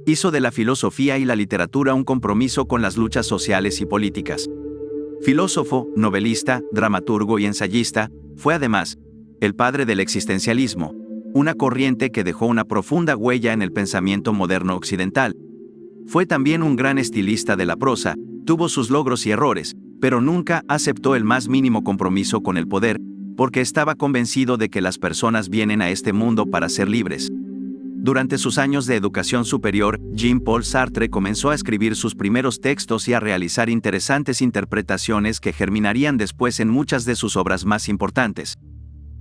Hizo de la filosofía y la literatura un compromiso con las luchas sociales y políticas. Filósofo, novelista, dramaturgo y ensayista, fue además el padre del existencialismo, una corriente que dejó una profunda huella en el pensamiento moderno occidental. Fue también un gran estilista de la prosa, tuvo sus logros y errores, pero nunca aceptó el más mínimo compromiso con el poder, porque estaba convencido de que las personas vienen a este mundo para ser libres. Durante sus años de educación superior, Jean-Paul Sartre comenzó a escribir sus primeros textos y a realizar interesantes interpretaciones que germinarían después en muchas de sus obras más importantes.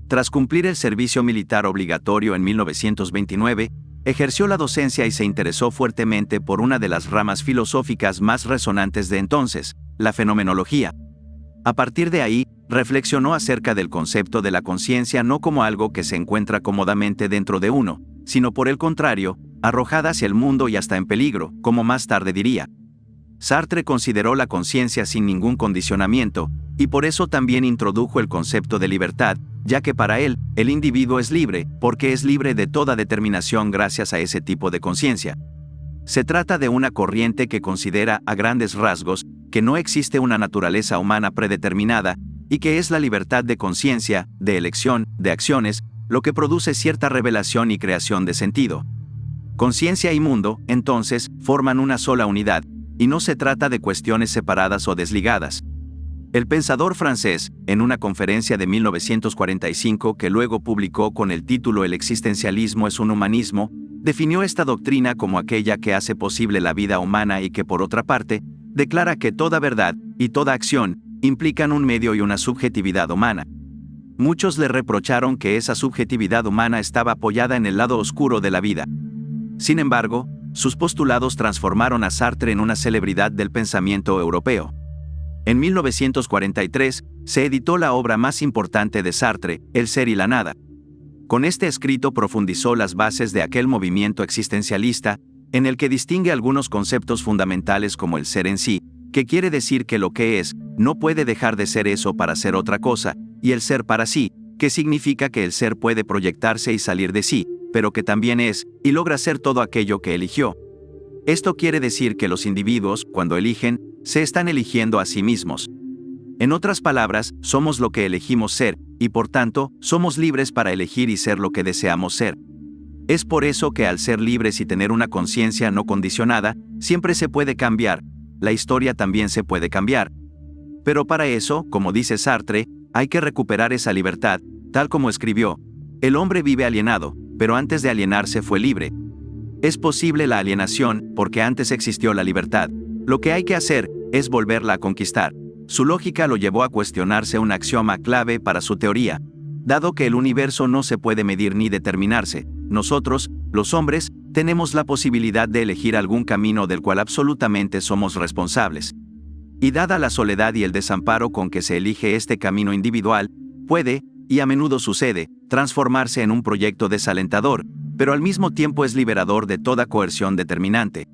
Tras cumplir el servicio militar obligatorio en 1929, ejerció la docencia y se interesó fuertemente por una de las ramas filosóficas más resonantes de entonces, la fenomenología. A partir de ahí, reflexionó acerca del concepto de la conciencia no como algo que se encuentra cómodamente dentro de uno, sino por el contrario, arrojada hacia el mundo y hasta en peligro, como más tarde diría. Sartre consideró la conciencia sin ningún condicionamiento, y por eso también introdujo el concepto de libertad, ya que para él, el individuo es libre, porque es libre de toda determinación gracias a ese tipo de conciencia. Se trata de una corriente que considera, a grandes rasgos, que no existe una naturaleza humana predeterminada, y que es la libertad de conciencia, de elección, de acciones, lo que produce cierta revelación y creación de sentido. Conciencia y mundo, entonces, forman una sola unidad, y no se trata de cuestiones separadas o desligadas. El pensador francés, en una conferencia de 1945 que luego publicó con el título El existencialismo es un humanismo, definió esta doctrina como aquella que hace posible la vida humana y que, por otra parte, declara que toda verdad y toda acción implican un medio y una subjetividad humana. Muchos le reprocharon que esa subjetividad humana estaba apoyada en el lado oscuro de la vida. Sin embargo, sus postulados transformaron a Sartre en una celebridad del pensamiento europeo. En 1943, se editó la obra más importante de Sartre, El ser y la nada. Con este escrito profundizó las bases de aquel movimiento existencialista, en el que distingue algunos conceptos fundamentales como el ser en sí, que quiere decir que lo que es, no puede dejar de ser eso para ser otra cosa, y el ser para sí, que significa que el ser puede proyectarse y salir de sí, pero que también es, y logra ser todo aquello que eligió. Esto quiere decir que los individuos, cuando eligen, se están eligiendo a sí mismos. En otras palabras, somos lo que elegimos ser, y por tanto, somos libres para elegir y ser lo que deseamos ser. Es por eso que al ser libres y tener una conciencia no condicionada, siempre se puede cambiar, la historia también se puede cambiar. Pero para eso, como dice Sartre, hay que recuperar esa libertad, tal como escribió, el hombre vive alienado, pero antes de alienarse fue libre. Es posible la alienación, porque antes existió la libertad. Lo que hay que hacer es volverla a conquistar. Su lógica lo llevó a cuestionarse un axioma clave para su teoría. Dado que el universo no se puede medir ni determinarse, nosotros, los hombres, tenemos la posibilidad de elegir algún camino del cual absolutamente somos responsables. Y dada la soledad y el desamparo con que se elige este camino individual, puede, y a menudo sucede, transformarse en un proyecto desalentador, pero al mismo tiempo es liberador de toda coerción determinante.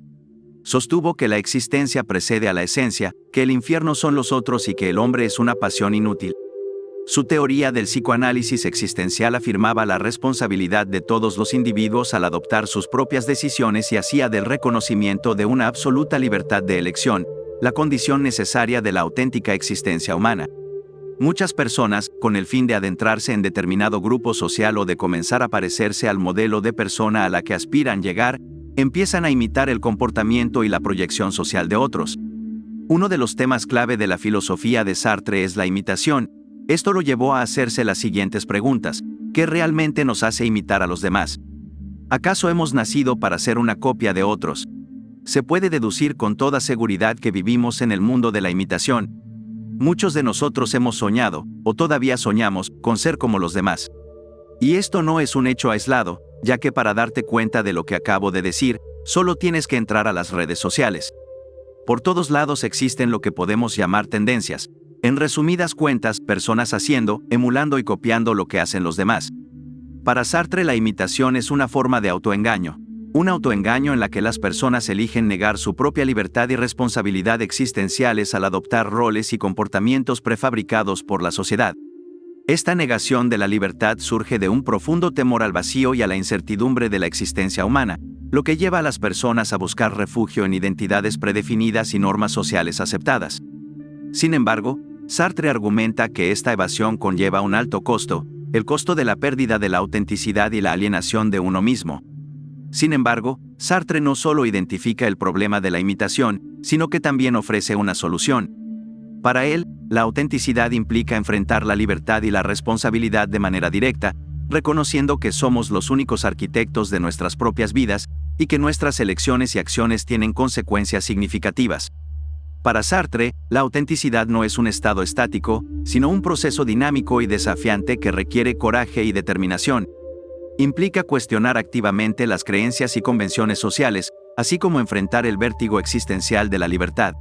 Sostuvo que la existencia precede a la esencia, que el infierno son los otros y que el hombre es una pasión inútil. Su teoría del psicoanálisis existencial afirmaba la responsabilidad de todos los individuos al adoptar sus propias decisiones y hacía del reconocimiento de una absoluta libertad de elección, la condición necesaria de la auténtica existencia humana. Muchas personas, con el fin de adentrarse en determinado grupo social o de comenzar a parecerse al modelo de persona a la que aspiran llegar, empiezan a imitar el comportamiento y la proyección social de otros. Uno de los temas clave de la filosofía de Sartre es la imitación. Esto lo llevó a hacerse las siguientes preguntas: ¿qué realmente nos hace imitar a los demás? ¿Acaso hemos nacido para ser una copia de otros? Se puede deducir con toda seguridad que vivimos en el mundo de la imitación. Muchos de nosotros hemos soñado, o todavía soñamos, con ser como los demás. Y esto no es un hecho aislado, ya que para darte cuenta de lo que acabo de decir, solo tienes que entrar a las redes sociales. Por todos lados existen lo que podemos llamar tendencias. En resumidas cuentas, personas haciendo, emulando y copiando lo que hacen los demás. Para Sartre, la imitación es una forma de autoengaño. Un autoengaño en la que las personas eligen negar su propia libertad y responsabilidad existenciales al adoptar roles y comportamientos prefabricados por la sociedad. Esta negación de la libertad surge de un profundo temor al vacío y a la incertidumbre de la existencia humana, lo que lleva a las personas a buscar refugio en identidades predefinidas y normas sociales aceptadas. Sin embargo, Sartre argumenta que esta evasión conlleva un alto costo, el costo de la pérdida de la autenticidad y la alienación de uno mismo. Sin embargo, Sartre no solo identifica el problema de la imitación, sino que también ofrece una solución. Para él, la autenticidad implica enfrentar la libertad y la responsabilidad de manera directa, reconociendo que somos los únicos arquitectos de nuestras propias vidas y que nuestras elecciones y acciones tienen consecuencias significativas. Para Sartre, la autenticidad no es un estado estático, sino un proceso dinámico y desafiante que requiere coraje y determinación. Implica cuestionar activamente las creencias y convenciones sociales, así como enfrentar el vértigo existencial de la libertad.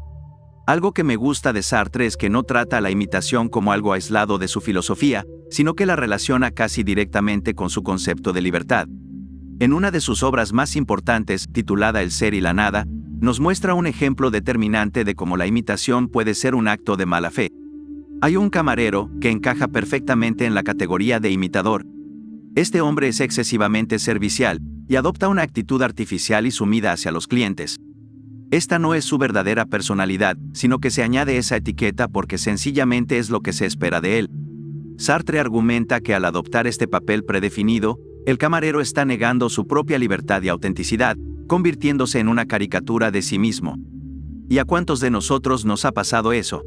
Algo que me gusta de Sartre es que no trata a la imitación como algo aislado de su filosofía, sino que la relaciona casi directamente con su concepto de libertad. En una de sus obras más importantes, titulada El ser y la nada, nos muestra un ejemplo determinante de cómo la imitación puede ser un acto de mala fe. Hay un camarero que encaja perfectamente en la categoría de imitador. Este hombre es excesivamente servicial y adopta una actitud artificial y sumida hacia los clientes. Esta no es su verdadera personalidad, sino que se añade esa etiqueta porque sencillamente es lo que se espera de él. Sartre argumenta que al adoptar este papel predefinido, el camarero está negando su propia libertad y autenticidad, convirtiéndose en una caricatura de sí mismo. ¿Y a cuántos de nosotros nos ha pasado eso?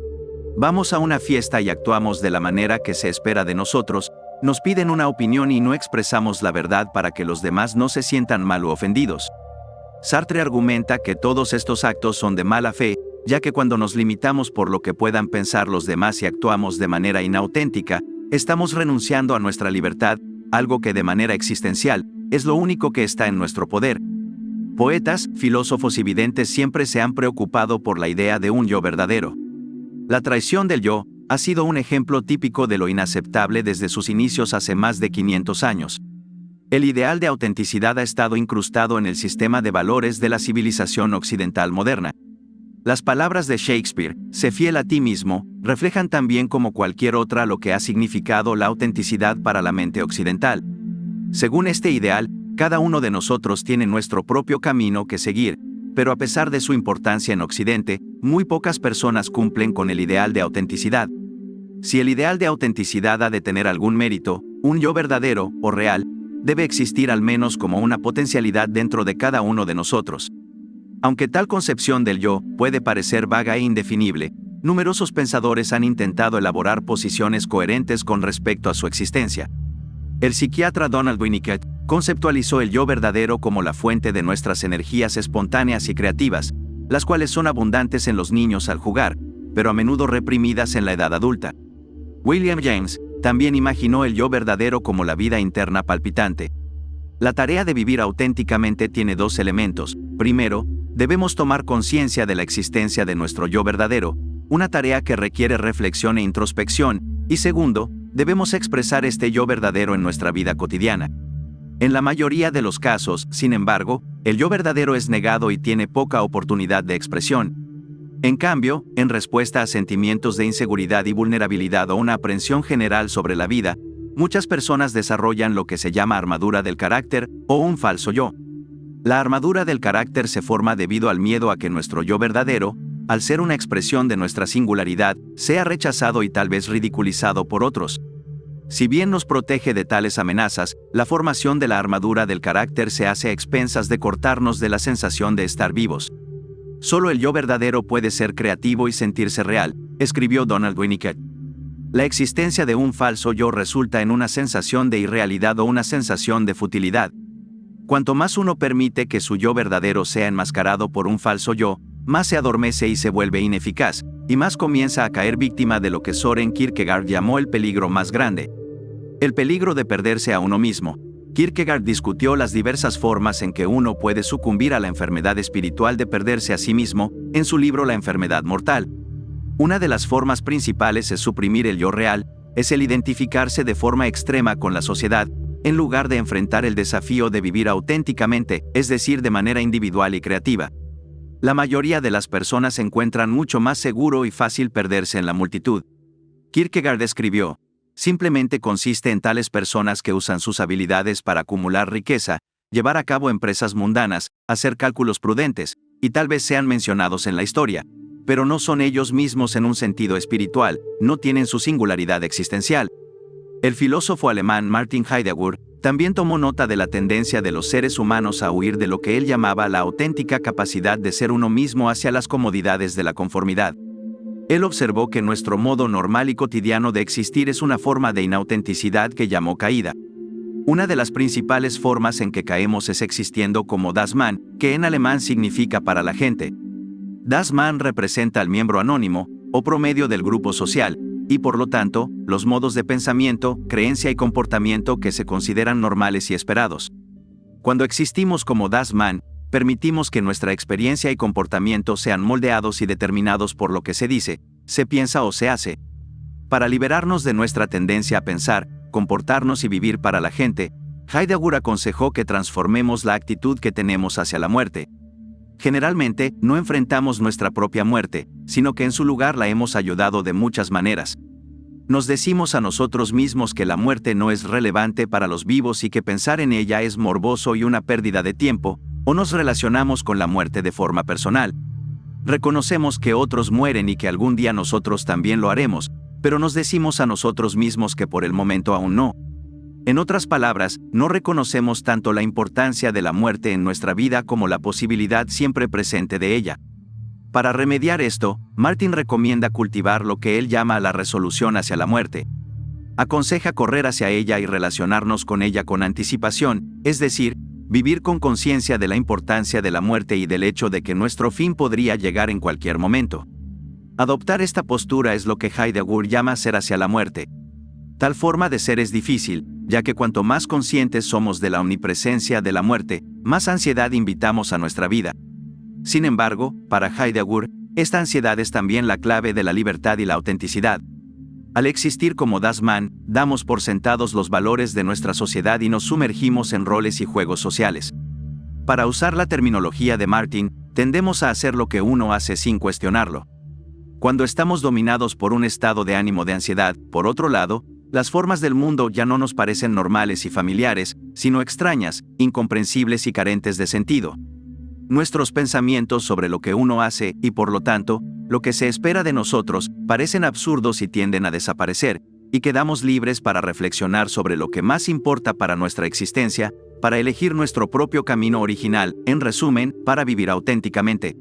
Vamos a una fiesta y actuamos de la manera que se espera de nosotros, nos piden una opinión y no expresamos la verdad para que los demás no se sientan mal o ofendidos. Sartre argumenta que todos estos actos son de mala fe, ya que cuando nos limitamos por lo que puedan pensar los demás y actuamos de manera inauténtica, estamos renunciando a nuestra libertad, algo que de manera existencial, es lo único que está en nuestro poder. Poetas, filósofos y videntes siempre se han preocupado por la idea de un yo verdadero. La traición del yo ha sido un ejemplo típico de lo inaceptable desde sus inicios hace más de 500 años. El ideal de autenticidad ha estado incrustado en el sistema de valores de la civilización occidental moderna. Las palabras de Shakespeare, sé fiel a ti mismo, reflejan también como cualquier otra lo que ha significado la autenticidad para la mente occidental. Según este ideal, cada uno de nosotros tiene nuestro propio camino que seguir, pero a pesar de su importancia en Occidente, muy pocas personas cumplen con el ideal de autenticidad. Si el ideal de autenticidad ha de tener algún mérito, un yo verdadero o real, debe existir al menos como una potencialidad dentro de cada uno de nosotros. Aunque tal concepción del yo puede parecer vaga e indefinible, numerosos pensadores han intentado elaborar posiciones coherentes con respecto a su existencia. El psiquiatra Donald Winnicott conceptualizó el yo verdadero como la fuente de nuestras energías espontáneas y creativas, las cuales son abundantes en los niños al jugar, pero a menudo reprimidas en la edad adulta. William James también imaginó el yo verdadero como la vida interna palpitante. La tarea de vivir auténticamente tiene dos elementos. Primero, debemos tomar conciencia de la existencia de nuestro yo verdadero, una tarea que requiere reflexión e introspección, y segundo, debemos expresar este yo verdadero en nuestra vida cotidiana. En la mayoría de los casos, sin embargo, el yo verdadero es negado y tiene poca oportunidad de expresión. En cambio, en respuesta a sentimientos de inseguridad y vulnerabilidad o una aprensión general sobre la vida, muchas personas desarrollan lo que se llama armadura del carácter o un falso yo. La armadura del carácter se forma debido al miedo a que nuestro yo verdadero, al ser una expresión de nuestra singularidad, sea rechazado y tal vez ridiculizado por otros. Si bien nos protege de tales amenazas, la formación de la armadura del carácter se hace a expensas de cortarnos de la sensación de estar vivos. Solo el yo verdadero puede ser creativo y sentirse real, escribió Donald Winnicott. La existencia de un falso yo resulta en una sensación de irrealidad o una sensación de futilidad. Cuanto más uno permite que su yo verdadero sea enmascarado por un falso yo, más se adormece y se vuelve ineficaz, y más comienza a caer víctima de lo que Søren Kierkegaard llamó el peligro más grande. El peligro de perderse a uno mismo. Kierkegaard discutió las diversas formas en que uno puede sucumbir a la enfermedad espiritual de perderse a sí mismo, en su libro La enfermedad mortal. Una de las formas principales es suprimir el yo real, es el identificarse de forma extrema con la sociedad, en lugar de enfrentar el desafío de vivir auténticamente, es decir, de manera individual y creativa. La mayoría de las personas encuentran mucho más seguro y fácil perderse en la multitud. Kierkegaard escribió: simplemente consiste en tales personas que usan sus habilidades para acumular riqueza, llevar a cabo empresas mundanas, hacer cálculos prudentes, y tal vez sean mencionados en la historia, pero no son ellos mismos en un sentido espiritual, no tienen su singularidad existencial. El filósofo alemán Martin Heidegger también tomó nota de la tendencia de los seres humanos a huir de lo que él llamaba la auténtica capacidad de ser uno mismo hacia las comodidades de la conformidad. Él observó que nuestro modo normal y cotidiano de existir es una forma de inautenticidad que llamó caída. Una de las principales formas en que caemos es existiendo como das Man, que en alemán significa para la gente. Das Man representa al miembro anónimo, o promedio del grupo social, y por lo tanto, los modos de pensamiento, creencia y comportamiento que se consideran normales y esperados. Cuando existimos como das Man, permitimos que nuestra experiencia y comportamiento sean moldeados y determinados por lo que se dice, se piensa o se hace. Para liberarnos de nuestra tendencia a pensar, comportarnos y vivir para la gente, Heidegger aconsejó que transformemos la actitud que tenemos hacia la muerte. Generalmente, no enfrentamos nuestra propia muerte, sino que en su lugar la hemos ayudado de muchas maneras. Nos decimos a nosotros mismos que la muerte no es relevante para los vivos y que pensar en ella es morboso y una pérdida de tiempo, o nos relacionamos con la muerte de forma personal. Reconocemos que otros mueren y que algún día nosotros también lo haremos, pero nos decimos a nosotros mismos que por el momento aún no. En otras palabras, no reconocemos tanto la importancia de la muerte en nuestra vida como la posibilidad siempre presente de ella. Para remediar esto, Martin recomienda cultivar lo que él llama la resolución hacia la muerte. Aconseja correr hacia ella y relacionarnos con ella con anticipación, es decir, vivir con conciencia de la importancia de la muerte y del hecho de que nuestro fin podría llegar en cualquier momento. Adoptar esta postura es lo que Heidegger llama ser hacia la muerte. Tal forma de ser es difícil, ya que cuanto más conscientes somos de la omnipresencia de la muerte, más ansiedad invitamos a nuestra vida. Sin embargo, para Heidegger, esta ansiedad es también la clave de la libertad y la autenticidad. Al existir como das Man, damos por sentados los valores de nuestra sociedad y nos sumergimos en roles y juegos sociales. Para usar la terminología de Martin, tendemos a hacer lo que uno hace sin cuestionarlo. Cuando estamos dominados por un estado de ánimo de ansiedad, por otro lado, las formas del mundo ya no nos parecen normales y familiares, sino extrañas, incomprensibles y carentes de sentido. Nuestros pensamientos sobre lo que uno hace y por lo tanto, lo que se espera de nosotros, parecen absurdos y tienden a desaparecer, y quedamos libres para reflexionar sobre lo que más importa para nuestra existencia, para elegir nuestro propio camino original, en resumen, para vivir auténticamente.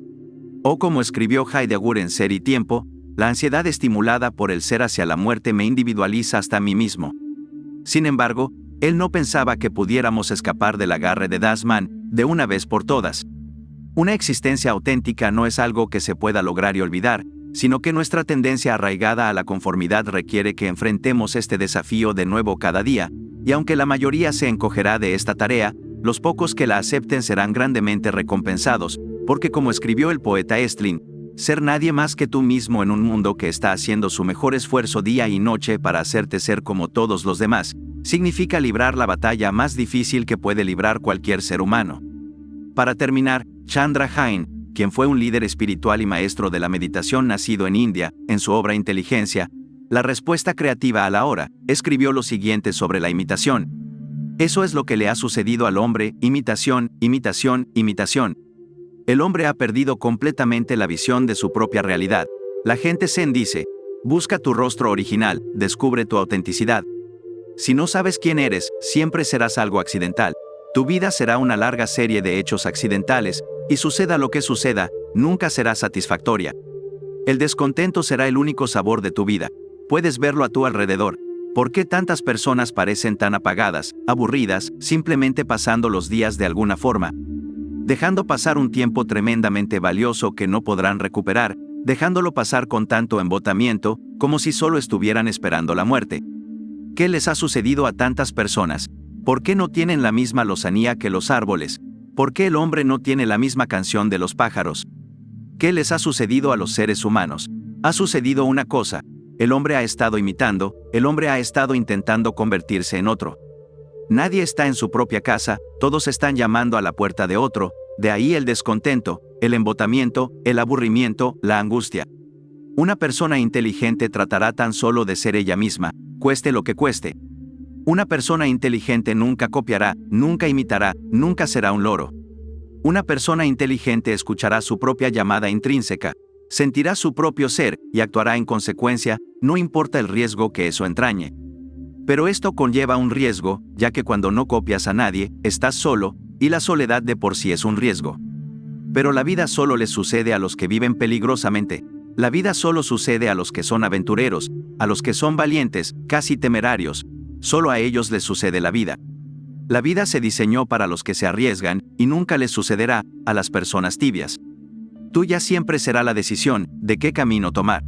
O como escribió Heidegger en Ser y Tiempo, la ansiedad estimulada por el ser hacia la muerte me individualiza hasta a mí mismo. Sin embargo, él no pensaba que pudiéramos escapar del agarre de das Man, de una vez por todas. Una existencia auténtica no es algo que se pueda lograr y olvidar, sino que nuestra tendencia arraigada a la conformidad requiere que enfrentemos este desafío de nuevo cada día, y aunque la mayoría se encogerá de esta tarea, los pocos que la acepten serán grandemente recompensados, porque como escribió el poeta Estlin, ser nadie más que tú mismo en un mundo que está haciendo su mejor esfuerzo día y noche para hacerte ser como todos los demás, significa librar la batalla más difícil que puede librar cualquier ser humano. Para terminar, Chandra Jain, quien fue un líder espiritual y maestro de la meditación nacido en India, en su obra Inteligencia, la respuesta creativa a la hora, escribió lo siguiente sobre la imitación. Eso es lo que le ha sucedido al hombre, imitación, imitación, imitación. El hombre ha perdido completamente la visión de su propia realidad. La gente zen dice, busca tu rostro original, descubre tu autenticidad. Si no sabes quién eres, siempre serás algo accidental. Tu vida será una larga serie de hechos accidentales, y suceda lo que suceda, nunca será satisfactoria. El descontento será el único sabor de tu vida. Puedes verlo a tu alrededor. ¿Por qué tantas personas parecen tan apagadas, aburridas, simplemente pasando los días de alguna forma? Dejando pasar un tiempo tremendamente valioso que no podrán recuperar, dejándolo pasar con tanto embotamiento, como si solo estuvieran esperando la muerte. ¿Qué les ha sucedido a tantas personas? ¿Por qué no tienen la misma lozanía que los árboles? ¿Por qué el hombre no tiene la misma canción de los pájaros? ¿Qué les ha sucedido a los seres humanos? Ha sucedido una cosa, el hombre ha estado imitando, el hombre ha estado intentando convertirse en otro. Nadie está en su propia casa, todos están llamando a la puerta de otro, de ahí el descontento, el embotamiento, el aburrimiento, la angustia. Una persona inteligente tratará tan solo de ser ella misma, cueste lo que cueste. Una persona inteligente nunca copiará, nunca imitará, nunca será un loro. Una persona inteligente escuchará su propia llamada intrínseca, sentirá su propio ser y actuará en consecuencia, no importa el riesgo que eso entrañe. Pero esto conlleva un riesgo, ya que cuando no copias a nadie, estás solo, y la soledad de por sí es un riesgo. Pero la vida solo les sucede a los que viven peligrosamente. La vida solo sucede a los que son aventureros, a los que son valientes, casi temerarios. Solo a ellos les sucede la vida. La vida se diseñó para los que se arriesgan, y nunca les sucederá a las personas tibias. Tuya siempre será la decisión de qué camino tomar.